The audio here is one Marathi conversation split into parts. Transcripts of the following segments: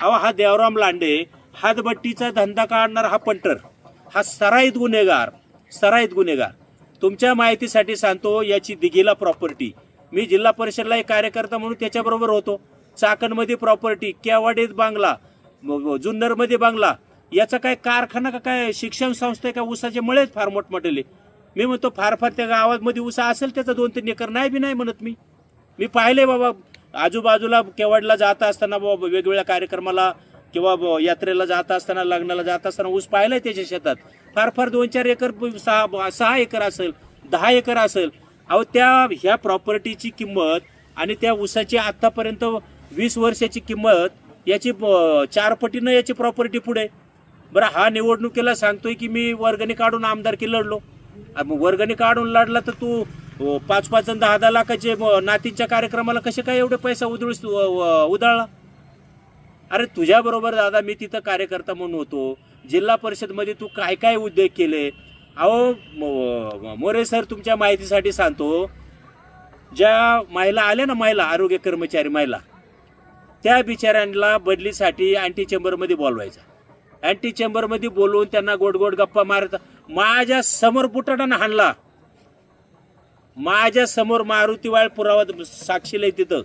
अहो हा देवराम लांडे हातभट्टीचा धंदा काढणारा हा पंटर, हा सराईत गुन्हेगार. तुमच्या माहितीसाठी सांगतो, याची दिघीला प्रॉपर्टी, मी जिल्हा परिषदला एक कार्यकर्ता म्हणून त्याच्याबरोबर होतो. चाकणमध्ये प्रॉपर्टी, केवाडीत बांगला, जुन्नरमध्ये बांगला, याचा काय कारखाना का काय शिक्षण संस्था आहे का? ऊसाचे मळेच फार मोठमोठे. मी म्हणतो फार त्या गावामध्ये ऊसा असेल त्याचा 2-3 एकर, नाही बी नाही म्हणत. मी पाहिले बाबा आजूबाजूला केवाडला जात असताना बाबा वेगवेगळ्या कार्यक्रमाला किंवा यात्रेला जात असताना, लग्नाला जात असताना ऊस पाहिलाय त्याच्या शेतात. फार 2-4 एकर, 6 एकर असेल, 10 एकर असेल. अहो ह्या प्रॉपर्टीची किंमत आणि त्या ऊसाची आतापर्यंत 20 वर्षाची किंमत याची 4 पटीनं याची प्रॉपर्टी पुढे. बरं हा निवडणुकीला सांगतोय की मी वर्गणी काढून आमदारकी लढलो. वर्गणी काढून लढला तर तू 5-5 आणि 10-10 लाखाचे नातींच्या कार्यक्रमाला कसे काय एवढे पैसा उधळला? अरे तुझ्या बरोबर दादा मी तिथं कार्यकर्ता म्हणून होतो. जिल्हा परिषदमध्ये तू काय काय उद्योग केले. अहो मोरे सर, तुमच्या माहितीसाठी सांगतो, ज्या महिला आल्या ना, महिला आरोग्य कर्मचारी महिला, त्या बिचाऱ्यांना बदलीसाठी अँटी चेंबरमध्ये बोलवायचा. अँटी चेंबरमध्ये बोलवून त्यांना गोड गप्पा मारत माझ्या समोर बुटाटानं हाणला. माझ्या समोर मारुतीवाळ पुरावा साक्षीला तिथं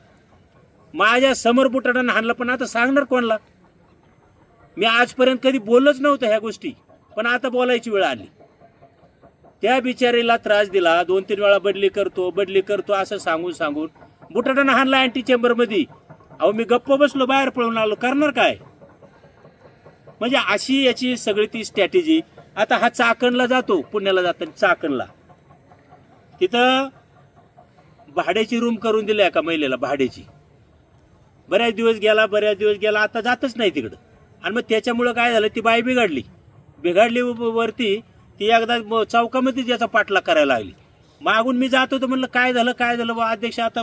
माझ्या समोर बुटाटानं हाणला. पण आता सांगणार कोणला? मी आजपर्यंत कधी बोललोच नव्हतं ह्या गोष्टी, पण आता बोलायची वेळ आली. त्या बिचारीला त्रास दिला, 2-3 वेळा बदली करतो असं सांगून बुटाटानं हाणला अँटी चेंबरमध्ये. अहो मी गप्प बसलो, बाहेर पळून आलो. करणार काय? म्हणजे अशी याची सगळी ती स्ट्रॅटेजी. आता हा चाकणला जातो, पुण्याला जाताना चाकणला तिथं भाड्याची रूम करून दिली एका महिलेला, भाड्याची. बऱ्याच दिवस गेला, आता जातच नाही तिकडं. आणि मग त्याच्यामुळं काय झालं, ती बाई बिघडली वरती. ती एकदा चौकामध्येच याचा पाठलाग करायला लागली. मागून मी जात होतो, म्हणलं काय झालं अध्यक्ष आता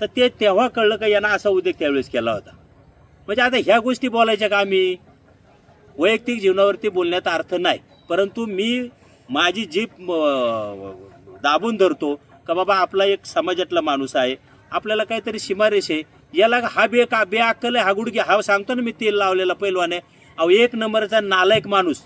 तर ते तेव्हा कळलं का यांना असा उद्योग त्यावेळेस केला होता. म्हणजे आता ह्या गोष्टी बोलायच्या का? आम्ही वैयक्तिक जीवनावरती बोलण्याचा अर्थ नाही, परंतु मी माझी जीभ दाबून धरतो का बाबा आपला एक समाजातला माणूस आहे, आपल्याला काहीतरी सीमारेष आहे. याला हा बेअक्कल आहे, हा गुडघे, हा सांगतो ना मी तेल लावलेला पैलवान आहे. अहो 1 नंबरचा नालायक माणूस.